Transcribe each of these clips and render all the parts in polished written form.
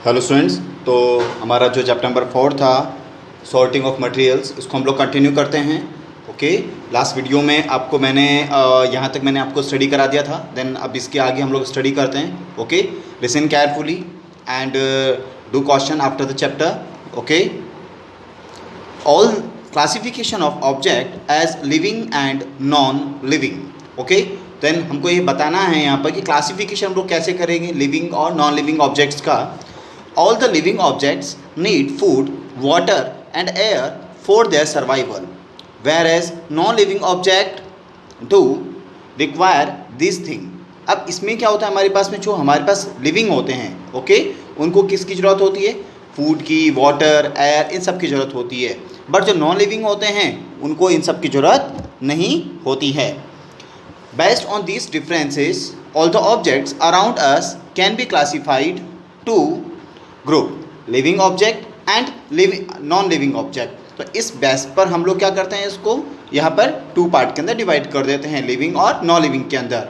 Hello students, तो हमारा जो चैप्टर नंबर 4 था सॉर्टिंग ऑफ मटेरियल्स, इसको हम लोग कंटिन्यू करते हैं। ओके, लास्ट वीडियो में आपको मैंने यहाँ तक मैंने आपको स्टडी करा दिया था। देन अब इसके आगे हम लोग स्टडी करते हैं। Okay, listen carefully and do question after the chapter. Okay, all classification of object as living and non living. Okay, then हमको ये बताना है यहाँ पर कि क्लासिफिकेशन हम लोग कैसे करेंगे लिविंग और नॉन लिविंग ऑब्जेक्ट्स का। All the living objects need food, water and air for their survival, whereas non-living object do require these things. अब इसमें क्या होता है, हमारे पास में जो हमारे पास लिविंग होते हैं, ओके, उनको किसकी ज़रूरत होती है? फूड की, वाटर, एयर, इन सब की ज़रूरत होती है। बट जो नॉन लिविंग होते हैं उनको इन सब की ज़रूरत नहीं होती है। Based on these differences, all the objects around us can be classified to group, living object and non living object. तो इस बेस पर हम लोग क्या करते हैं, इसको यहाँ पर टू पार्ट के अंदर डिवाइड कर देते हैं, लिविंग और नॉन लिविंग के अंदर।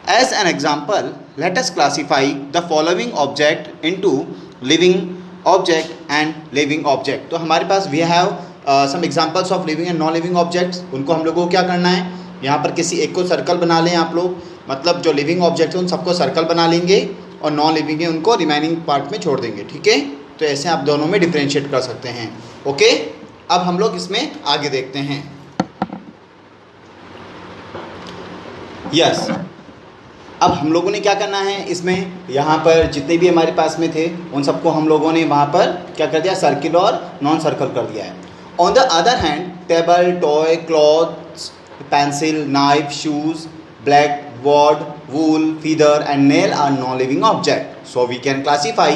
As an example, let us classify the following object into living object and living object. तो हमारे पास we have some examples of living and non living objects. उनको हम लोगों को क्या करना है, यहाँ पर किसी एक को सर्कल बना लें आप लोग, मतलब जो लिविंग ऑब्जेक्ट है उन सबको सर्कल बना लेंगे और नॉन लिविंग है उनको रिमेनिंग पार्ट में छोड़ देंगे। ठीक है, तो ऐसे आप दोनों में डिफरेंशिएट कर सकते हैं। ओके, अब हम लोग इसमें आगे देखते हैं। यस, अब हम लोगों ने क्या करना है, इसमें यहाँ पर जितने भी हमारे पास में थे उन सबको हम लोगों ने वहाँ पर क्या कर दिया, सर्किल और नॉन सर्कल कर दिया है। On the other hand, table, toy, clothes, pencil, knife, shoes, black board, wool, feather and nail are non-living object. So we can classify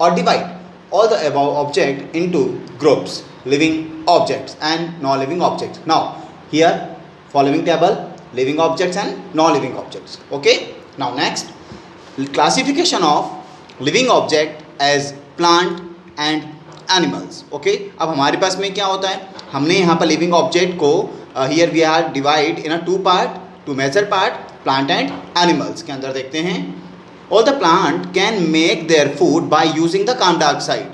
or divide all the above object into groups, living objects and non-living objects. Now here following table, living objects and non-living objects. Okay, now next, classification of living object as plant and animals. Okay, अब हमारे पास में क्या होता है, हमने यहाँ पर living object को here we are divide in a two part, two major part, plant and animals के अंदर देखते हैं। All the plant can make their food by using the carbon dioxide.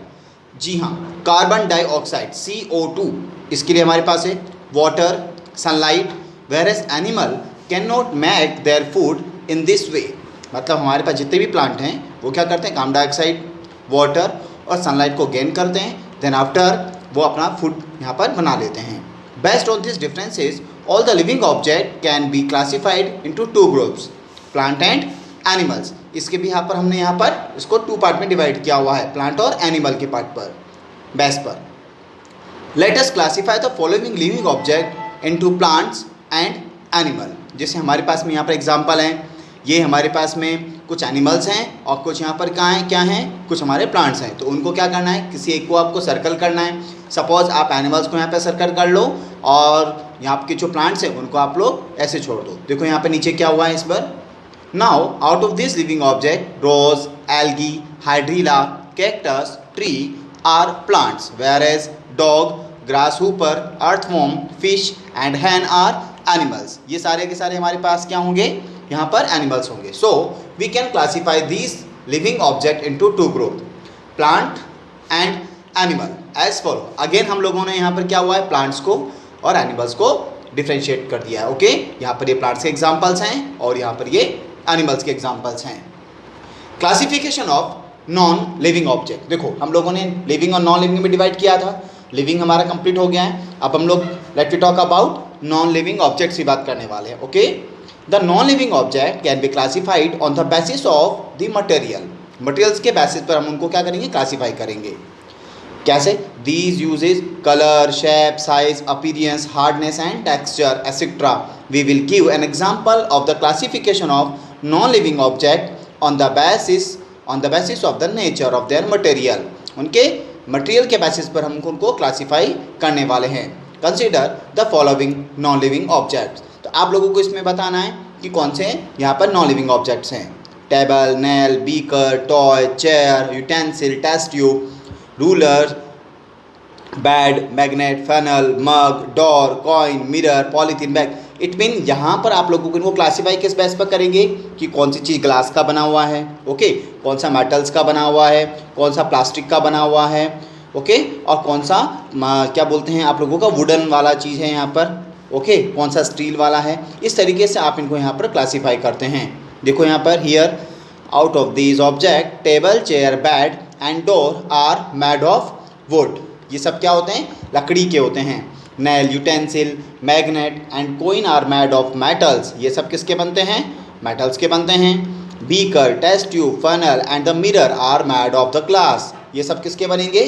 जी हाँ, कार्बन डाइऑक्साइड CO2 इसके लिए हमारे पास है, water, sunlight. Whereas animal can not make their food in this way. मतलब हमारे पास जितने भी प्लांट हैं वो क्या करते हैं, कार्बन डाइऑक्साइड, वाटर और सनलाइट को गेन करते हैं, देन आफ्टर वो अपना फूड यहाँ पर बना लेते हैं। Based on this differences, all the living object can be classified into two groups, plant and animals. इसके भी यहाँ पर हमने यहाँ पर इसको टू पार्ट में डिवाइड किया हुआ है, प्लांट और एनिमल के पार्ट पर, बेस पर। Let us classify the following living object into plants and animal। जैसे हमारे पास में यहाँ पर एग्जांपल हैं, ये हमारे पास में कुछ एनिमल्स हैं और कुछ यहाँ पर क्या हैं, कुछ हमारे प्लांट्स हैं। तो उनको क्या करना है, किसी एक को आपको सर्कल करना है। सपोज आप एनिमल्स को यहाँ पर सर्कल कर लो और यहाँ के जो प्लांट्स हैं उनको आप लोग ऐसे छोड़ दो। देखो यहाँ पे नीचे क्या हुआ है इस पर। Now out of this living object, rose, algae, hydrilla, cactus, tree are plants, whereas dog, grasshopper, earthworm, fish and hen are animals. ये सारे के सारे हमारे पास क्या होंगे, यहाँ पर एनिमल्स होंगे। So we can classify this living object into two group, plant and animal as follow. Again हम लोगों ने यहाँ पर क्या हुआ है, प्लांट्स को और एनिमल्स को डिफ्रेंशिएट कर दिया है। ओके, यहाँ पर ये प्लांट्स के एग्जांपल्स हैं और यहाँ पर ये एनिमल्स के एग्जांपल्स हैं। Classification of non living object, देखो हम लोगों ने लिविंग और नॉन लिविंग में डिवाइड किया था। लिविंग हमारा कंप्लीट हो गया है। अब हम लोग let we talk about non living objects की बात करने वाले हैं। Okay, the non living object can be classified on the basis of the material. Materials के बेसिस पर हम उनको क्या करेंगे, क्लासीफाई करेंगे। कैसे? These uses colour, shape, size, appearance, hardness and texture etcetera. We will give an example of the classification of non living object on the basis of the nature of their material. उनके material के basis पर हम उनको classify करने वाले हैं। Consider the following non living objects. तो आप लोगों को इसमें बताना है कि कौन से यहाँ पर नॉन लिविंग ऑब्जेक्ट्स हैं। Table, nail, beaker, toy, chair, utensil, test tube, ruler, bed, magnet, funnel, mug, door, coin, mirror, polythene bag, it mean यहाँ पर आप लोगों को इनको क्लासीफाई किस बेस पर करेंगे कि कौन सी चीज़ ग्लास का बना हुआ है, ओके, कौन सा मेटल्स का बना हुआ है, कौन सा प्लास्टिक का बना हुआ है, ओके, और कौन सा क्या बोलते हैं आप लोगों का वुडन वाला चीज़ है यहाँ पर, ओके, कौन सा स्टील वाला है। इस तरीके से आप इनको यहाँ पर क्लासीफाई करते हैं। देखो यहाँ पर here out of these object table chair bed and door are made of wood. ये सब क्या होते हैं, लकड़ी के होते हैं। Nail, utensil, magnet and coin are made of metals. ये सब किसके बनते हैं, मेटल्स के बनते हैं। Beaker, test tube, funnel and the mirror are made of the glass. ये सब किसके बनेंगे,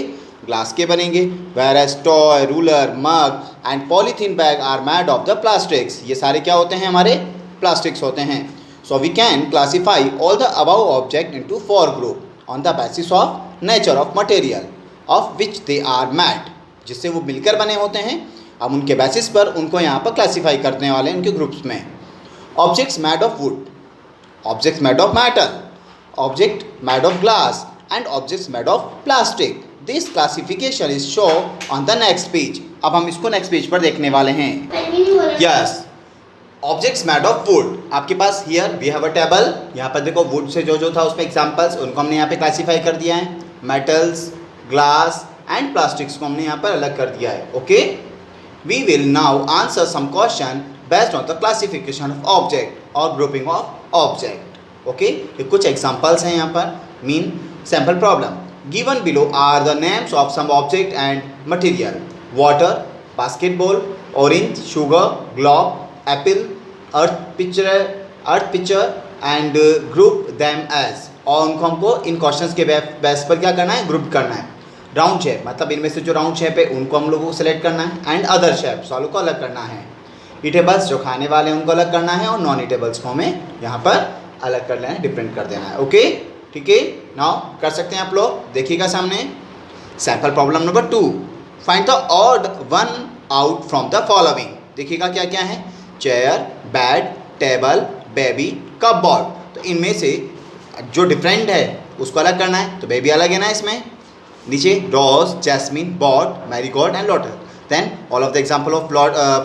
ग्लास के बनेंगे। Whereas toy, ruler, mug and polythene bag are made of the plastics. ये सारे क्या होते हैं, हमारे प्लास्टिक्स होते हैं। So we can classify all the above object into 4 group on the basis of nature of material of which they are made. जिससे वो मिलकर बने होते हैं, हम उनके बेसिस पर उनको यहाँ पर क्लासीफाई करने वाले हैं उनके ग्रुप्स में। Objects made of wood, objects made of metal, object made of glass and objects made of plastic. This classification is show on the next page. अब हम इसको नेक्स्ट पेज पर देखने वाले हैं। Yes, objects made of wood, आपके पास here we have a table. यहाँ पर देखो वुड से जो था उसमें एग्जांपल्स, उनको हमने यहाँ पे क्लासीफाई कर दिया है। मेटल्स, ग्लास एंड प्लास्टिक्स को हमने यहाँ पर अलग कर दिया है। Okay, we will now answer some question based on the classification of object और ग्रुपिंग ऑफ ऑब्जेक्ट। ओके, ये कुछ एग्जांपल्स हैं यहाँ पर, mean sample problem. Given below are the names of some object and material, water, basketball, orange, sugar, globe, apple, earth picture and group them as. और उनको हमको इन questions के base पर क्या करना है, ग्रुप करना है। राउंड शेप, मतलब इनमें से जो राउंड शेप है उनको हम लोगों को सेलेक्ट करना है, एंड अदर शेप्स वालों को अलग करना है। ईटेबल्स जो खाने वाले हैं उनको अलग करना है, और नॉन ईटेबल्स को हमें यहाँ पर अलग कर लेना है, डिफरेंट कर देना है। ओके, ठीक है, नाउ कर सकते हैं आप लोग, देखिएगा सामने। Sample problem number 2, find the odd one out from the following. देखिएगा क्या क्या है, chair, bed, table, baby, cupboard. तो इनमें से जो डिफरेंट है उसको अलग करना है, तो बेबी अलग है ना इसमें। नीचे rose, jasmine, but, marigold and lotus. Then all of the example of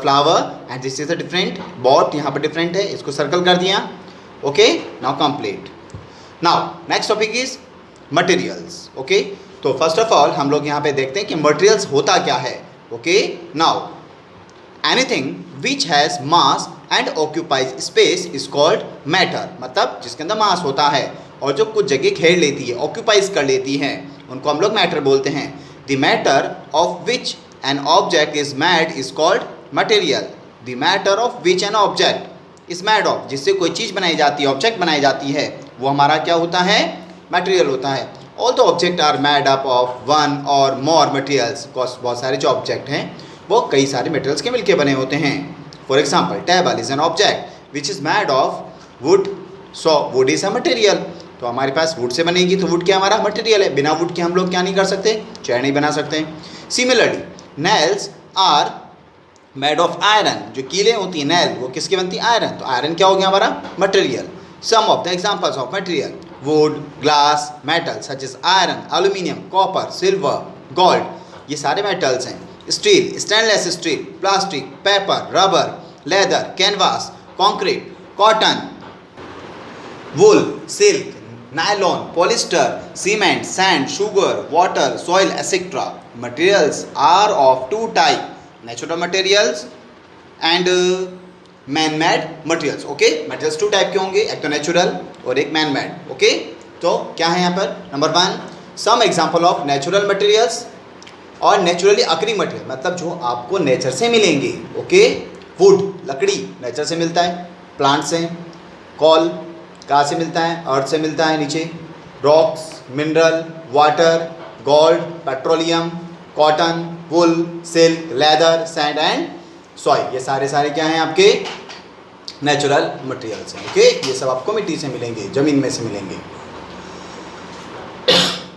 flower and this is the different. But यहाँ पर डिफरेंट है, इसको सर्कल कर दिया। Okay, now complete. Now next topic is materials. Okay, तो फर्स्ट ऑफ ऑल हम लोग यहाँ पे देखते हैं कि मटेरियल्स होता क्या है। Okay, now anything which has mass and occupies space is called matter. मतलब जिसके अंदर मास होता है और जो कुछ जगह घेर लेती है, ऑक्यूपाइज कर लेती है, उनको हम लोग मैटर बोलते हैं। The matter of which an object is made is called material. The matter of which an object is made of, जिससे कोई चीज़ बनाई जाती है, ऑब्जेक्ट बनाई जाती है, वो हमारा क्या होता है, मटेरियल होता है। All the object are made up of one और मोर मटेरियल्स। बहुत सारे जो ऑब्जेक्ट हैं वो कई सारे मटेरियल्स के मिलके बने होते हैं। For example, table is an object which is made of would, so would is a material. तो हमारे पास वुड से बनेगी, तो वुड क्या हमारा मटेरियल है। बिना वुड के हम लोग क्या नहीं कर सकते, चेयर नहीं बना सकते। Similarly nails are made of iron. जो कीलें होती हैं नेल, वो किसकी बनती है, आयरन। तो आयरन क्या हो गया हमारा, material. Some of the examples of material, wood, glass, metal such as iron, aluminium, copper, silver, gold, ये सारे मेटल्स हैं। Steel, stainless steel, plastic, paper, rubber, leather, canvas, concrete, cotton, wool, silk, nylon, polyester, cement, sand, sugar, water, soil etcetera. Materials are of 2 type, natural materials and man made materials. Okay, materials 2 type के होंगे, एक तो natural और एक man made. Okay, तो क्या है यहाँ पर, number 1 some example of natural materials और नेचुरली अकरिंग मटेरियल, मतलब जो आपको नेचर से मिलेंगे। ओके, वुड, लकड़ी नेचर से मिलता है, प्लांट से। कॉल कहाँ से मिलता है, अर्थ से मिलता है नीचे। Rocks, mineral, water, gold, petroleum, cotton, wool, silk, leather, sand and soil, ये सारे क्या हैं आपके नेचुरल मटेरियल्स हैं। ओके, ये सब आपको मिट्टी से मिलेंगे, जमीन में से मिलेंगे।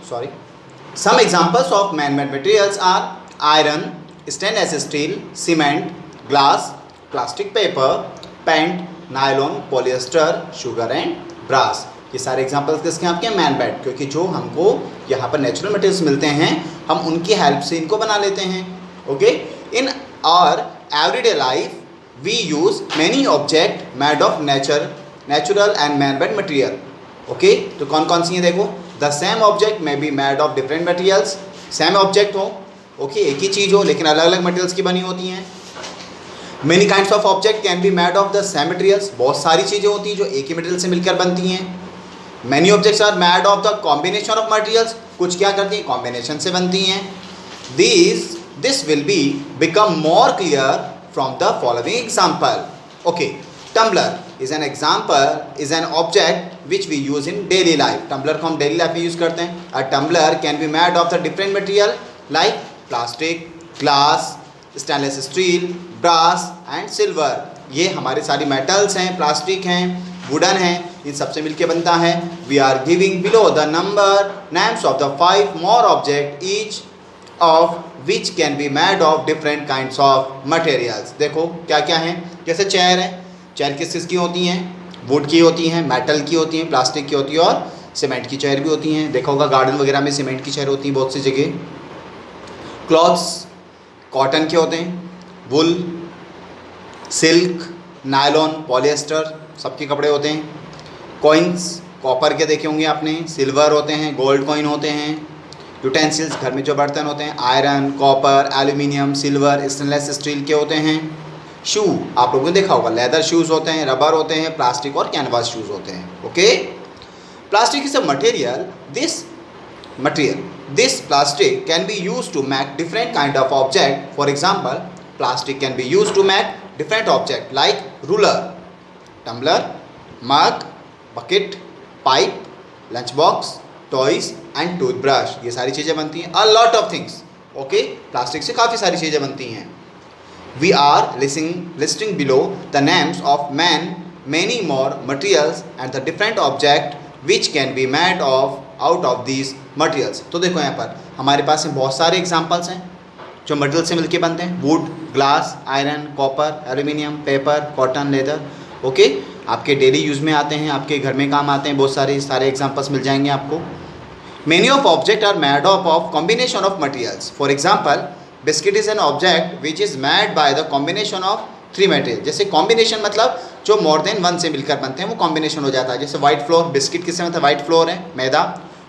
Sorry, some examples of man made materials are iron, stainless steel, cement, glass, plastic paper, paint, nylon, polyester, sugar and brass. ये सारे एग्जांपल्स किसके आपके, मैन मेड, क्योंकि जो हमको यहाँ पर नेचुरल मटेरियल्स मिलते हैं हम उनकी हेल्प से इनको बना लेते हैं। Okay, in our everyday life we use many object made of natural and man-made material. Okay, तो कौन कौन सी हैं देखो. The same object may be made of different materials. Same object हो, okay, एक ही चीज़ हो लेकिन अलग अलग materials की बनी होती हैं. Many kinds of object can be made of the same materials. बहुत सारी चीज़ें होती हैं जो एक ही मटेरियल से मिलकर बनती हैं. Many objects are made of the combination of materials. कुछ क्या करती हैं, कॉम्बिनेशन से बनती हैं. This will become more clear from the following example. Okay, tumbler is an example, is an object which we use in daily life. tumbler को हम daily life में यूज़ करते हैं. A tumbler can be made of the different material like plastic, glass, stainless steel, brass and silver. ये हमारे सारी metals हैं, plastic हैं, वुडन है, इन सबसे मिलके बनता है. We are giving below the number names of the 5 more object each of which can be made of different kinds of materials. देखो क्या क्या है. जैसे चेयर है, चेयर किस किस की होती हैं, वुड की होती हैं, मेटल की होती हैं, प्लास्टिक की होती है और सीमेंट की चेयर भी होती हैं. देखा होगा गार्डन वगैरह में सीमेंट की चेयर होती हैं बहुत सी जगह. क्लॉथ्स कॉटन के होते हैं, वुल, सिल्क, नायलॉन, पॉलिएस्टर सबके कपड़े होते हैं. कॉइन्स कॉपर के देखे होंगे आपने, सिल्वर होते हैं, गोल्ड कॉइन होते हैं. यूटेंसिल्स घर में जो बर्तन होते हैं, iron, copper, aluminium, silver, stainless steel के होते हैं. शू आप लोगों ने देखा होगा, लेदर शूज़ होते हैं, रबर होते हैं, प्लास्टिक और कैनवास शूज़ होते हैं. Okay, plastic is a material. This plastic can be use to make different kind of object. For example, plastic can be use to make different object like ruler, tumbler, mug, bucket, pipe, lunch box, toys and toothbrush. ये सारी चीज़ें बनती हैं. A lot of things. Okay, plastic से काफ़ी सारी चीज़ें बनती हैं. We are listing below the names of many more materials and the different object which can be made out of these materials. तो देखो यहाँ पर हमारे पास में बहुत सारे examples हैं जो मटेरियल से मिलके बनते हैं. Would, glass, iron, copper, aluminium, paper, cotton, leather. Okay, आपके डेली यूज़ में आते हैं, आपके घर में काम आते हैं. बहुत सारे एग्जांपल्स मिल जाएंगे आपको. Many of object are made of combination of materials. For example, biscuit is an object which is made by the combination of 3 material. जैसे कॉम्बिनेशन मतलब जो मोर देन 1 से मिलकर बनते हैं वो कॉम्बिनेशन हो जाता है. जैसे वाइट फ्लोर, बिस्किट किससे बनता है, वाइट फ्लोर है, मैदा,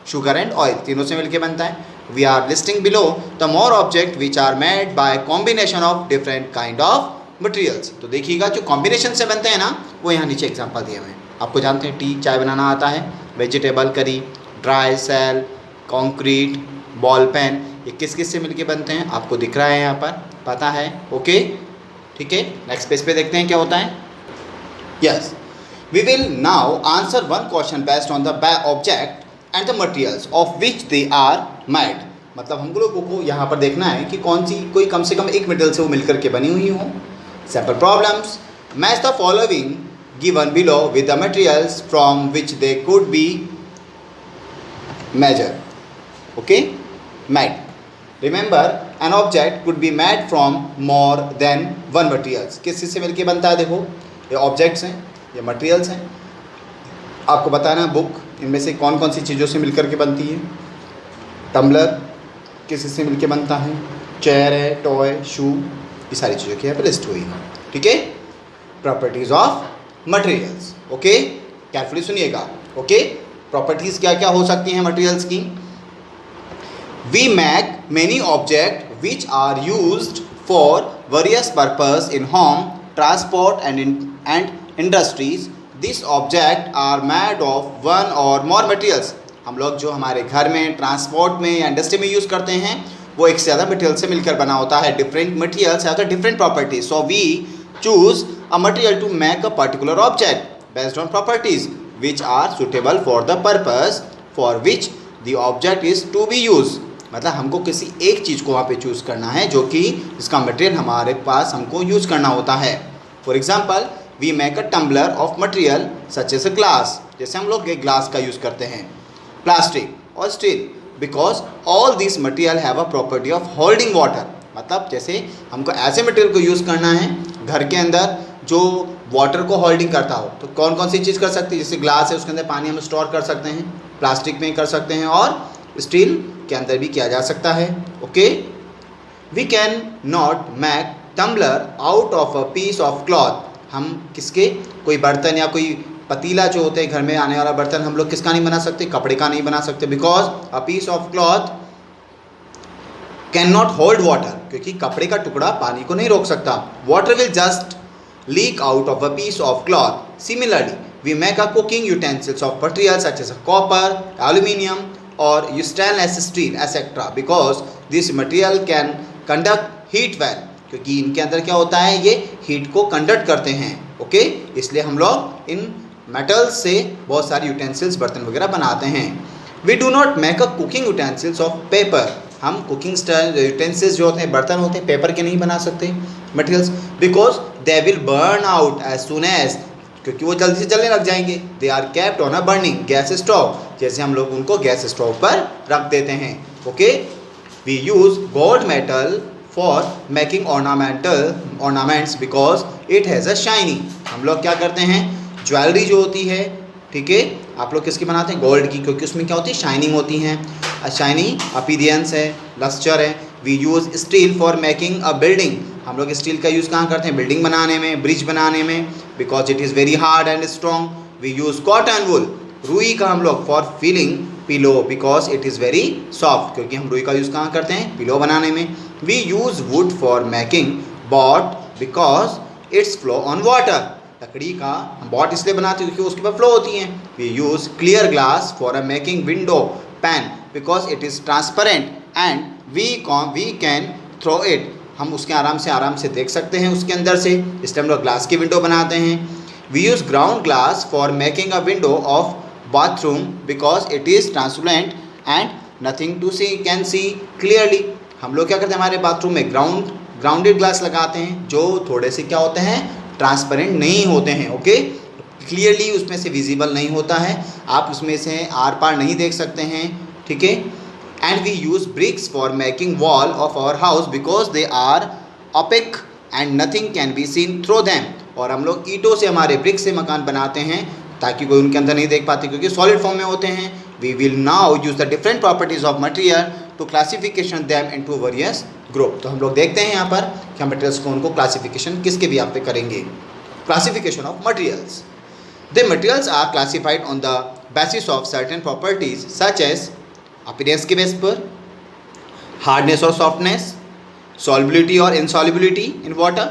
शुगर एंड ऑयल, तीनों से मिलकर बनता है. We are listing below the more objects which are made by combination of different kind of materials. तो देखिएगा जो कॉम्बिनेशन से बनते हैं ना, वो यहाँ नीचे एग्जांपल दिए हुए हैं. आपको जानते हैं टी, चाय बनाना आता है, vegetable curry, dry cell, concrete, ball pen, ये किस किस से मिलके बनते हैं आपको दिख रहा है यहाँ पर, पता है. ओके, ठीक है. नेक्स्ट पेज पे देखते हैं क्या होता है. Yes, we will now answer one question based on the object and the materials of which they are made. मतलब हम लोगों को यहाँ पर देखना है कि कौन सी कोई कम से कम एक मटेरियल से वो मिलकर के बनी हुई हो. Sample problems. Match the following given below with the materials from which they could be major. Okay, made. Remember an object could be made from more than 1 materials. किस चीज़ से मिलकर बनता है. देखो ये ऑब्जेक्ट्स हैं, ये मटेरियल्स हैं. आपको बताना बुक इनमें से कौन कौन सी चीज़ों से मिलकर के बनती है. टम्बलर किस से मिलके बनता है, चेयर है, टॉय, शू, ये सारी चीज़ों की यहाँ पर लिस्ट हुई है. ठीक है. Properties of materials. Okay, carefully सुनिएगा. ओके, प्रॉपर्टीज क्या क्या हो सकती हैं मटेरियल्स की. We make many object which are used for various purpose in home, transport and industries. This object are made of 1 और मोर मटेरियल्स. हम लोग जो हमारे घर में, ट्रांसपोर्ट में या इंडस्ट्री में यूज़ करते हैं वो एक से ज़्यादा मटेरियल से मिलकर बना होता है. Different materials have the different properties. So we choose a material to make a particular object based on properties which are suitable for the purpose for which the object is to be use. मतलब हमको किसी एक चीज़ को वहाँ पे choose करना है जो कि इसका मटेरियल हमारे पास हमको यूज़ करना होता है. For example, we make a tumbler of material such as a glass. जैसे हम लोग एक ग्लास का यूज़ करते हैं. प्लास्टिक और steel, because all this material have a property of holding water. मतलब जैसे हमको ऐसे मटेरियल को यूज़ करना है घर के अंदर जो वाटर को होल्डिंग करता हो, तो कौन कौन सी चीज़ कर सकती है. जैसे ग्लास है, उसके अंदर पानी हम स्टोर कर सकते हैं, प्लास्टिक में कर सकते हैं और स्टील के अंदर भी किया जा सकता है. Okay, we can not make tumbler out of a piece of cloth, हम किसके, कोई बर्तन या कोई पतीला जो होते हैं घर में आने वाला बर्तन, हम लोग किसका नहीं बना सकते, कपड़े का नहीं बना सकते, because a piece of cloth can not hold water, क्योंकि कपड़े का टुकड़ा पानी को नहीं रोक सकता. Water will just leak out of a piece of cloth. Similarly we make a cooking utensils of material such as copper, aluminium और stainless steel etc. because this material can conduct heat well, क्योंकि इनके अंदर क्या होता है, ये heat को conduct करते हैं. ओके, इसलिए हम लोग इन मेटल्स से बहुत सारे यूटेंसिल्स बर्तन वगैरह बनाते हैं. We do not make a cooking utensils of paper, हम कुकिंग यूटेंसिल्स जो होते हैं, बर्तन होते हैं, पेपर के नहीं बना सकते materials, because they will burn out as soon as, क्योंकि वो जल्दी से जलने लग जाएंगे. They are kept on a burning gas stove, जैसे हम लोग उनको गैस स्टोव पर रख देते हैं. Okay, we use gold metal for making ornaments because it has a shining. हम लोग क्या करते हैं, ज्वेलरी जो होती है, ठीक है, आप लोग किसकी बनाते हैं, गोल्ड की, क्योंकि उसमें क्या होती है, शाइनिंग होती है. शाइनिंग अपीयरेंस है, लस्टर है. We use steel for making a building, हम लोग स्टील का यूज़ कहाँ करते हैं, बिल्डिंग बनाने में, ब्रिज बनाने में, because it is very hard and strong. We use cotton wool, रुई का हम लोग for filling pillow because it is very soft, क्योंकि हम रुई का यूज़ कहाँ करते हैं, पिलो बनाने में. We use wood for making boat because it's float on water, लकड़ी का हम बॉट इसलिए बनाते हैं क्योंकि उसके ऊपर फ्लो होती हैं. We use clear glass for a making window pane because it is transparent and we can through it, हम उसके आराम से देख सकते हैं उसके अंदर से, इसलिए हम लोग ग्लास की विंडो बनाते हैं. We use ground glass for making a window of bathroom because it is transparent and nothing to see can see clearly. हम लोग क्या करते हैं, हमारे बाथरूम में ग्राउंडेड ग्लास लगाते हैं, जो थोड़े से क्या होते हैं, ट्रांसपेरेंट नहीं होते हैं. ओके, क्लियरली उसमें से विजिबल नहीं होता है, आप उसमें से आर पार नहीं देख सकते हैं. ठीक है. And we use bricks for making wall of our house because they are opaque and nothing can be seen through them. और हम लोग ईंटों से, हमारे ब्रिक से मकान बनाते हैं ताकि कोई उनके अंदर नहीं देख पाते, क्योंकि सॉलिड फॉर्म में होते हैं. We will now use the different properties of material to classification them into various group. तो हम लोग देखते हैं यहाँ पर कि हम मटेरियल्स को, उनको क्लासिफिकेशन किसके भी यहाँ पे करेंगे. Classification of materials. The materials are classified on the basis of certain properties such as appearance के बेस पर, हार्डनेस और सॉफ्टनेस, solubility और insolubility in water,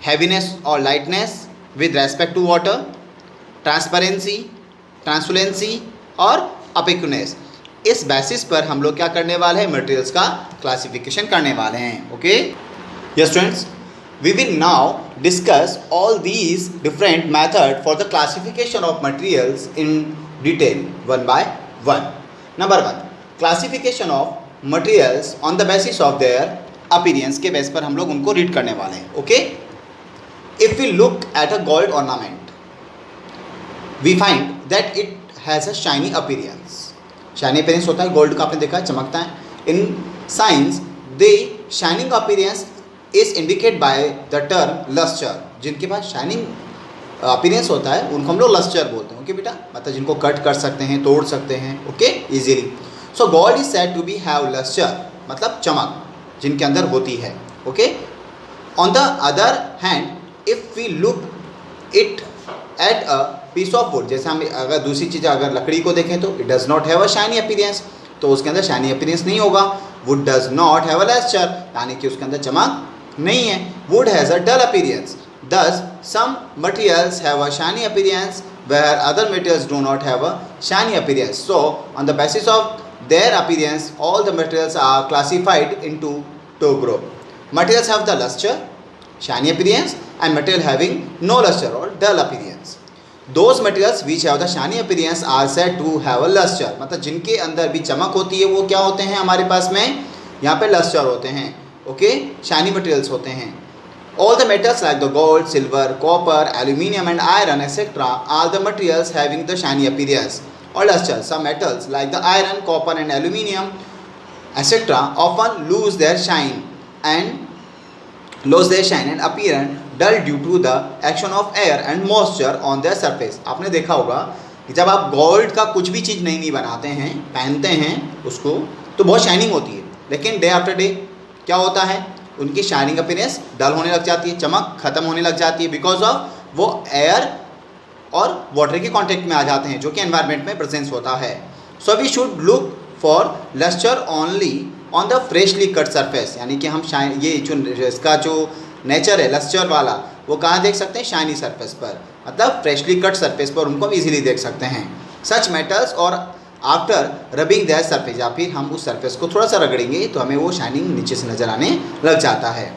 heaviness और lightness with respect to water, transparency, translucency और opaqueness. इस basis पर हम लोग क्या करने वाले हैं, मटेरियल्स का क्लासिफिकेशन करने वाले हैं. Okay, yes students, we will now discuss all these different method for the classification of materials in detail one by one. Number 1, classification of materials on the basis of their appearance के base पर हम लोग उनको read करने वाले हैं. Okay, if we look at a gold ornament we find that it has a shiny appearance. Shiny appearance होता है गोल्ड का, आपने देखा है, चमकता है. In science the shining appearance is indicate by the term lustre. जिनके पास शाइनिंग अपीयरेंस होता है उनको हम लोग लस्टर बोलते हैं. ओके बेटा, मतलब जिनको कट कर सकते हैं, तोड़ सकते हैं, okay, easily. So gold is said to be have lustre, मतलब चमक जिनके अंदर होती है. Okay, on the other hand if we look it at a piece of wood, जैसे हम अगर दूसरी चीज़, अगर लकड़ी को देखें तो it does not have a shiny appearance, तो उसके अंदर शाइनी अपीयरेंस नहीं होगा. Wood does not have a lustre, यानी कि उसके अंदर चमक नहीं है. Wood has a dull appearance. Thus some materials have a shiny appearance where other materials do not have a shiny appearance. So on the basis of their appearance all the materials are classified into two group. Materials have the luster, shiny appearance, and material having no luster or dull appearance. Those materials which have the shiny appearance are said to have a luster. मतलब जिनके अंदर भी चमक होती है वो क्या होते हैं हमारे पास में, यहाँ पे luster होते हैं. ओके, shiny materials होते हैं. All the metals like the gold, silver, copper, aluminium and iron etc. are the materials having the shiny appearance or luster. Some metals like the iron, copper and aluminium etc. often lose their shine and appear dull due to the action of air and moisture on their surface. आपने देखा होगा कि जब आप gold का कुछ भी चीज़ नई बनाते हैं, पहनते हैं उसको, तो बहुत शाइनिंग होती है, लेकिन डे आफ्टर डे क्या होता है, उनकी शाइनिंग अपीयरेंस डल होने लग जाती है, चमक खत्म होने लग जाती है, बिकॉज ऑफ वो एयर और वाटर के कांटेक्ट में आ जाते हैं जो कि एनवायरनमेंट में प्रेजेंस होता है। So we should look for lustre only on the freshly cut surface, यानी कि हम ये जो इसका जो नेचर है लस्टर वाला वो कहाँ देख सकते हैं, शाइनी सरफेस पर, मतलब फ्रेशली कट सरफेस पर उनको हम इजीली देख सकते हैं। सच मेटल्स और आफ्टर रबिंग दैट सरफेस, या फिर हम उस सरफेस को थोड़ा सा रगड़ेंगे तो हमें वो शाइनिंग नीचे से नजर आने लग जाता है।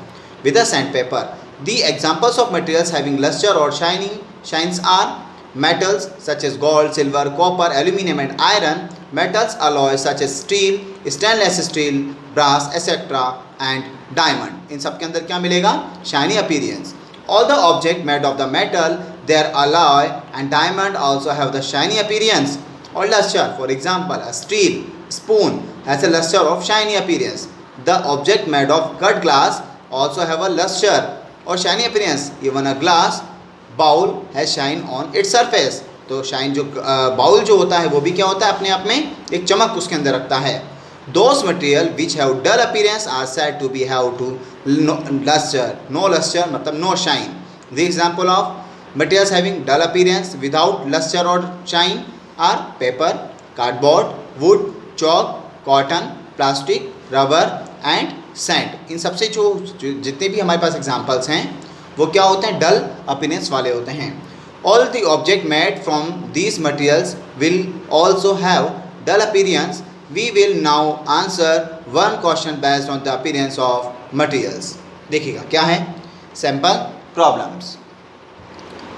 With a sand paper, the examples of materials having lustre और shines are metals such as gold, silver, copper, aluminum and iron, metals alloys such as steel, stainless steel, brass etc. and diamond. इन सब के अंदर क्या मिलेगा, shiny appearance. All the object made of the metal, their alloy and diamond also have the shiny appearance or luster. For example, a steel spoon has a luster of shiny appearance. The object made of cut glass also have a luster or shiny appearance. Even a glass bowl है shine on its surface, तो shine जो bowl जो होता है वो भी क्या होता है, अपने आप में एक चमक उसके अंदर रखता है। Those material which have dull appearance are said to be have to lustre, no lustre मतलब no shine. The example of materials having dull appearance without lustre और shine are paper, cardboard, wood, chalk, cotton, plastic, rubber and sand. इन सबसे जो जितने भी हमारे पास examples हैं वो क्या होते हैं, डल अपीयरेंस वाले होते हैं। All the object made from these materials will also have dull appearance. We will now answer one question based on the appearance of materials. देखिएगा क्या है, sample problems.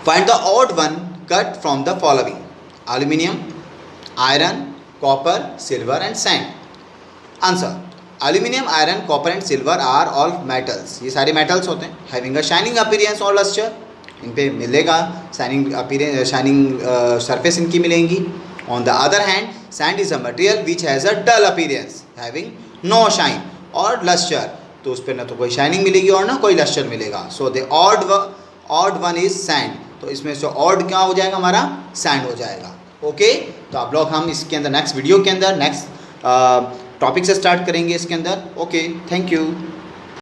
Find the odd one cut from the following, aluminium, iron, copper, silver and sand. Answer, aluminium, iron, copper and silver are all metals, ये सारे metals होते हैं। Having a shining appearance और lustre, इन पे मिलेगा shining appearance, shining surface इनकी मिलेंगी। On the other hand sand is a material which has a dull appearance having no shine और लस्टर, तो उस पर ना तो कोई शाइनिंग मिलेगी और ना कोई लस्टर मिलेगा। So the odd one is sand, तो इसमें से ऑड क्या हो जाएगा, हमारा सैंड हो जाएगा। ओके, तो आप लोग हम इसके अंदर नेक्स्ट वीडियो के अंदर नेक्स्ट टॉपिक से स्टार्ट करेंगे इसके अंदर। Okay, thank you.